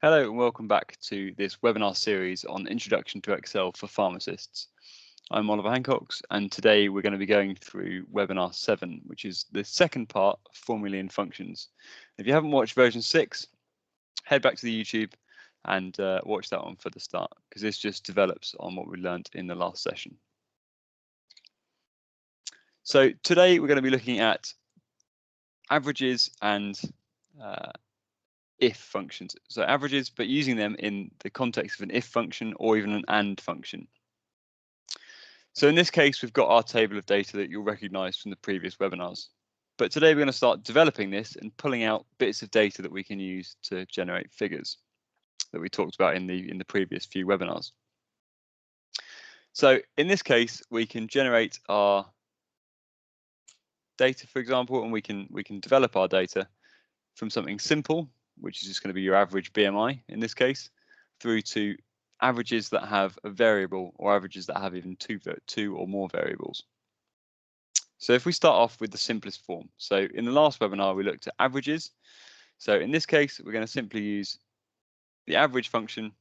Hello and welcome back to this webinar series on Introduction to Excel for Pharmacists. I'm Oliver Hancox, and today we're going to be going through webinar 7, which is the second part of Formulae and Functions. If you haven't watched version 6, head back to the YouTube and watch that one for the start, because this just develops on what we learned in the last session. So today we're going to be looking at averages and if functions. So averages, but using them in the context of an if function or even an and function. So in this case, we've got our table of data that you'll recognize from the previous webinars. But today we're going to start developing this and pulling out bits of data that we can use to generate figures that we talked about in the previous few webinars. So in this case, we can generate our data, for example, and we can develop our data from something simple, which is just going to be your average BMI in this case, through to averages that have a variable or averages that have even two or more variables. So if we start off with the simplest form, so in the last webinar we looked at averages. So in this case we're going to simply use the average function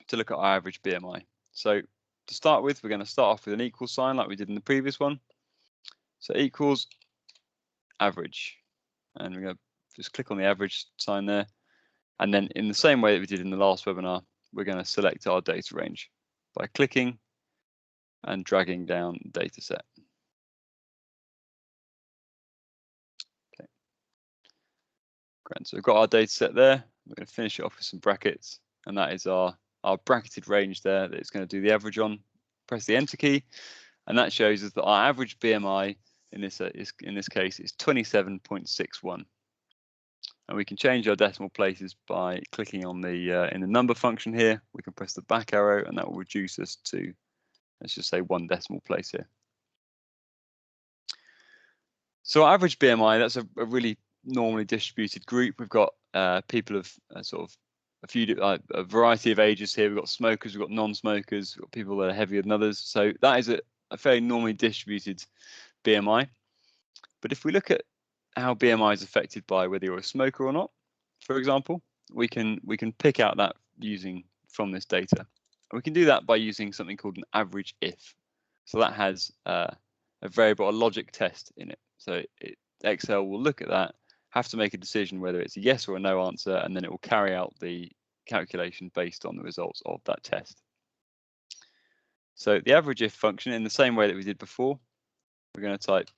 to look at our average BMI. So to start with, we're going to start off with an equal sign like we did in the previous one. So equals average, and we're going to just click on the average sign there. And then in the same way that we did in the last webinar, we're going to select our data range by clicking and dragging down data set. Okay. Great. So we've got our data set there. We're going to finish it off with some brackets, and that is our bracketed range there that it's going to do the average on. Press the enter key, and that shows us that our average BMI in this case is 27.61. And we can change our decimal places by clicking on the in the number function here. We can press the back arrow, and that will reduce us to, let's just say, 1 decimal place here. So our average BMI, that's a really normally distributed group. We've got people of sort of a variety of ages here. We've got smokers, we've got non-smokers, we've got people that are heavier than others. So that is a fairly normally distributed BMI. But if we look at how BMI is affected by whether you're a smoker or not, for example, we can pick out that using from this data. And we can do that by using something called an average if. So that has a variable, a logic test in it. So Excel will look at that, have to make a decision whether it's a yes or a no answer, and then it will carry out the calculation based on the results of that test. So the average if function, in the same way that we did before, we're going to type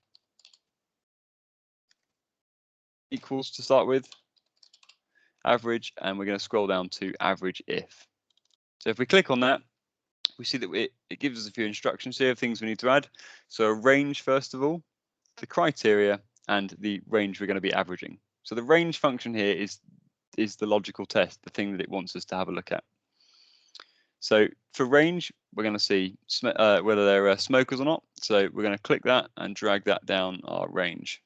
equals to start with, average, and we're going to scroll down to average if. So if we click on that, we see that it gives us a few instructions here of things we need to add. So a range, first of all, the criteria, and the range we're going to be averaging. So the range function here is the logical test, the thing that it wants us to have a look at. So for range, we're going to see whether they're smokers or not. So we're going to click that and drag that down our range.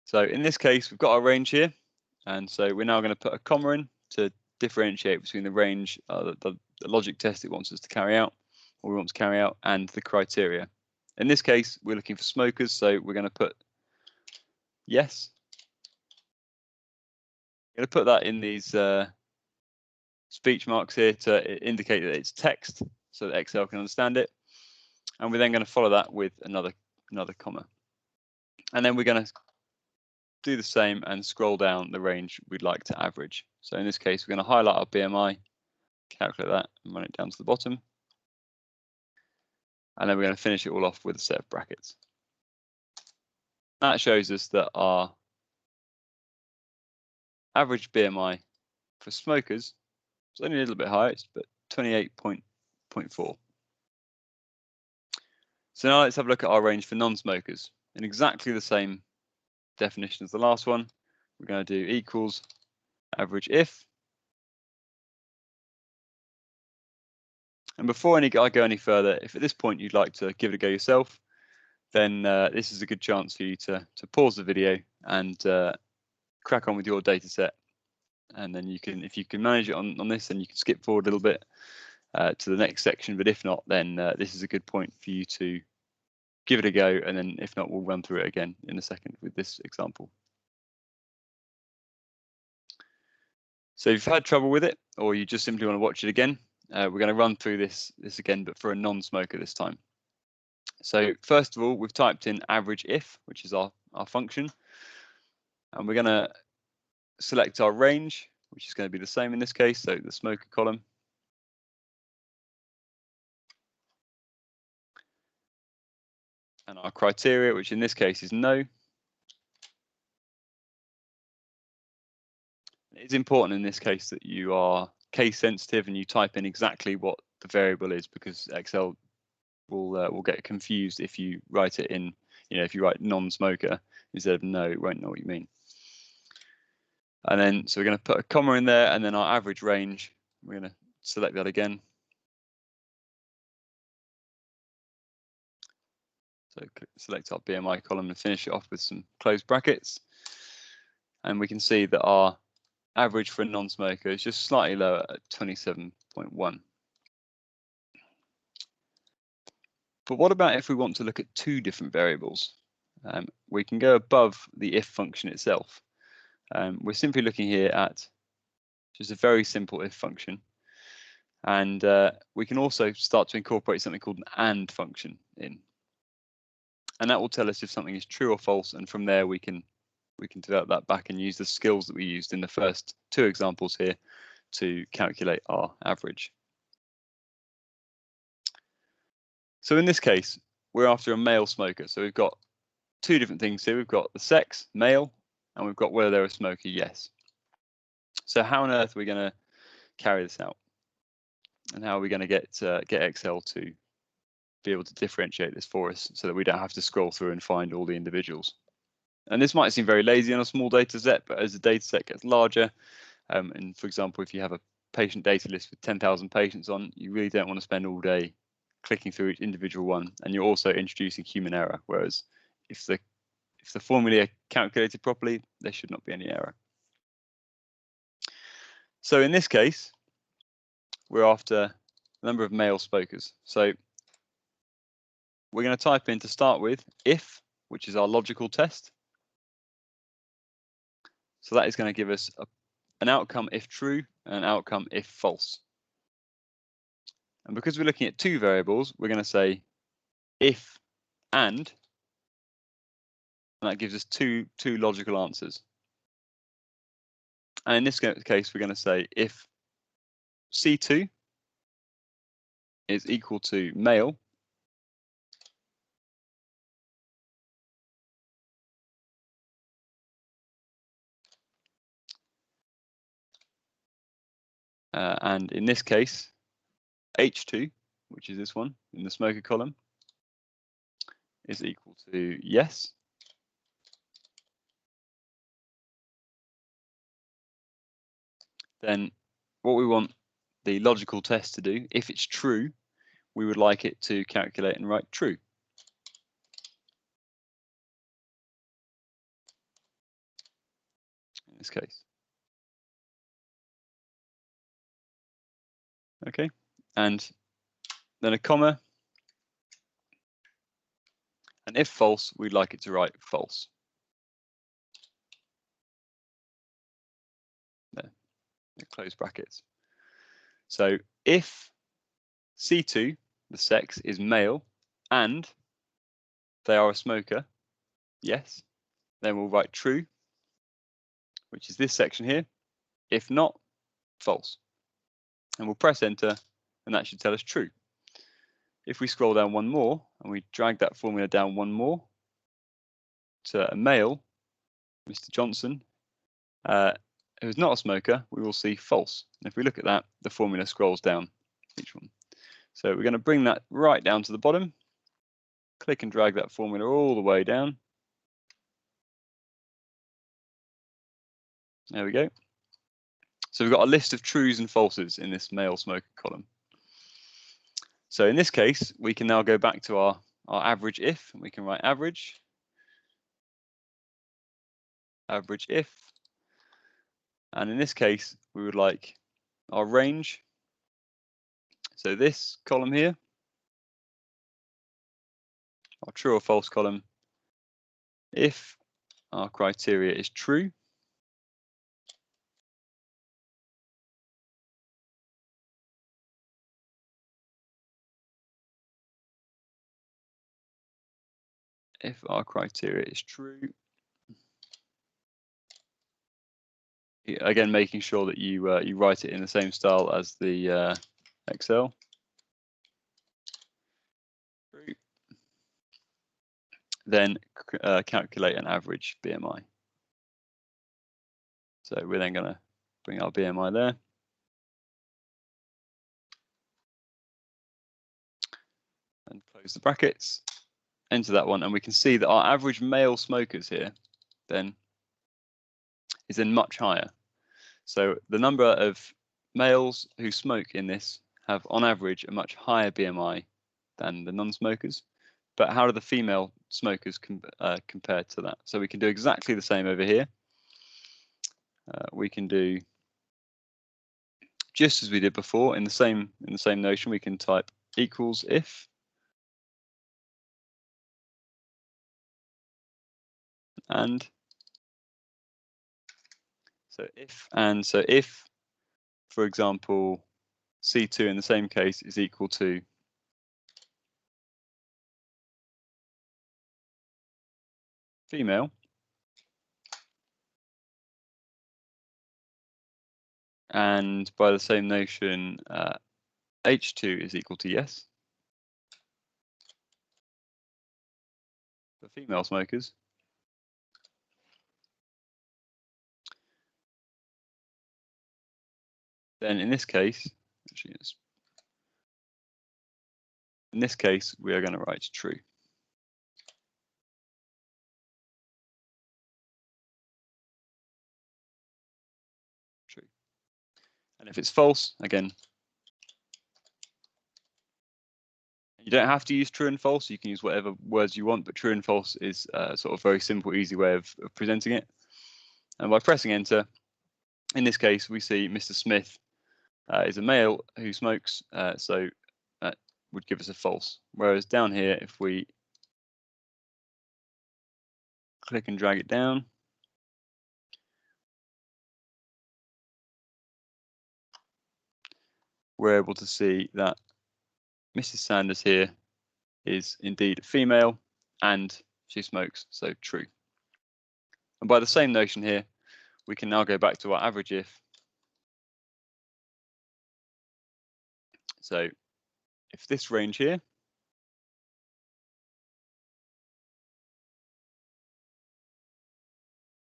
So in this case, we've got our range here, and so we're now going to put a comma in to differentiate between the range, the logic test it wants us to carry out, or we want to carry out, and the criteria. In this case, we're looking for smokers, so we're going to put yes. I'm going to put that in these speech marks here to indicate that it's text, so that Excel can understand it. And we're then going to follow that with another comma. And then we're going to do the same and scroll down the range we'd like to average. So in this case, we're going to highlight our BMI, calculate that, and run it down to the bottom. And then we're going to finish it all off with a set of brackets. That shows us that our average BMI for smokers is only a little bit higher, but 28.4. So now let's have a look at our range for non-smokers in exactly the same definition as the last one. We're going to do equals average if. And before I go any further, if at this point you'd like to give it a go yourself, then this is a good chance for you to pause the video and crack on with your data set. And then you can, if you can manage it on this, then you can skip forward a little bit to the next section. But if not, then this is a good point for you to give it a go. And then if not, we'll run through it again in a second with this example. So if you've had trouble with it, or you just simply want to watch it again, we're going to run through this again, but for a non-smoker this time. So first of all, we've typed in average if, which is our function, and we're going to select our range, which is going to be the same in this case, so the smoker column. And our criteria, which in this case is no. It's important in this case that you are case sensitive and you type in exactly what the variable is, because Excel will get confused if you write it in, if you write non-smoker instead of no, it won't know what you mean. And then, so we're going to put a comma in there, and then our average range, we're going to select that again. So select our BMI column and finish it off with some closed brackets. And we can see that our average for a non-smoker is just slightly lower at 27.1. But what about if we want to look at two different variables? We can go above the if function itself. We're simply looking here at just a very simple if function. And we can also start to incorporate something called an AND function in. And that will tell us if something is true or false. And from there, we can develop that back and use the skills that we used in the first two examples here to calculate our average. So in this case, we're after a male smoker. So we've got two different things here. We've got the sex, male, and we've got whether they're a smoker, yes. So how on earth are we going to carry this out? And how are we going to get Excel to be able to differentiate this for us so that we don't have to scroll through and find all the individuals? And this might seem very lazy on a small data set, but as the data set gets larger, and for example, if you have a patient data list with 10,000 patients on, you really don't want to spend all day clicking through each individual one, and you're also introducing human error. Whereas if the formulae are calculated properly, there should not be any error. So in this case, we're after the number of male smokers. So we're going to type in, to start with, if, which is our logical test. So that is going to give us an outcome if true and an outcome if false. And because we're looking at two variables, we're going to say if and that gives us two logical answers. And in this case, we're going to say if C2 is equal to male, and in this case, H2, which is this one in the smoker column, is equal to yes, then what we want the logical test to do, if it's true, we would like it to calculate and write true. In this case. Okay, and then a comma, and if false, we'd like it to write false. There, close brackets. So if C2, the sex, is male and they are a smoker, yes, then we'll write true, which is this section here. If not, false. And we'll press enter, and that should tell us true. If we scroll down one more and we drag that formula down one more to a male, Mr. Johnson, who's not a smoker, we will see false. And if we look at that, the formula scrolls down each one. So we're going to bring that right down to the bottom, click and drag that formula all the way down. There we go. So we've got a list of trues and falses in this male smoker column. So in this case, we can now go back to our average if, and we can write average if. And in this case, we would like our range. So this column here, our true or false column, if our criteria is true, if our criteria is true. Again, making sure that you you write it in the same style as the Excel. True. Then calculate an average BMI. So we're then going to bring our BMI there. And close the brackets, enter that one, and we can see that our average male smokers here then is then much higher. So the number of males who smoke in this have on average a much higher BMI than the non-smokers. But how do the female smokers compare to that? So we can do exactly the same over here. We can do just as we did before in the same notion. We can type equals if, and so if, for example, C2 in the same case is equal to female, and by the same notion, H2 is equal to yes for female smokers, then in this case, we are going to write true. True. And if it's false, again, you don't have to use true and false. You can use whatever words you want, but true and false is sort of very simple, easy way of presenting it. And by pressing enter, in this case, we see Mr. Smith is a male who smokes, so that would give us a false. Whereas down here, if we click and drag it down, we're able to see that Mrs. Sanders here is indeed female and she smokes, so true. And by the same notion here, we can now go back to our average if. So if this range here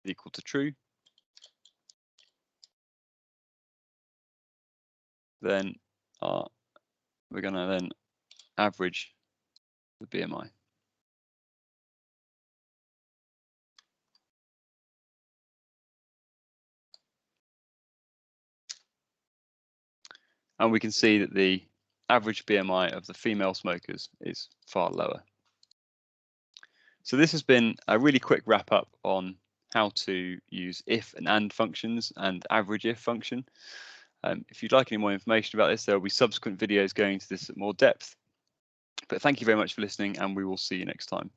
is equal to true, then we're going to then average the BMI. And we can see that the average BMI of the female smokers is far lower. So this has been a really quick wrap up on how to use if and functions and average if function. If you'd like any more information about this, there will be subsequent videos going into this at more depth. But thank you very much for listening, and we will see you next time.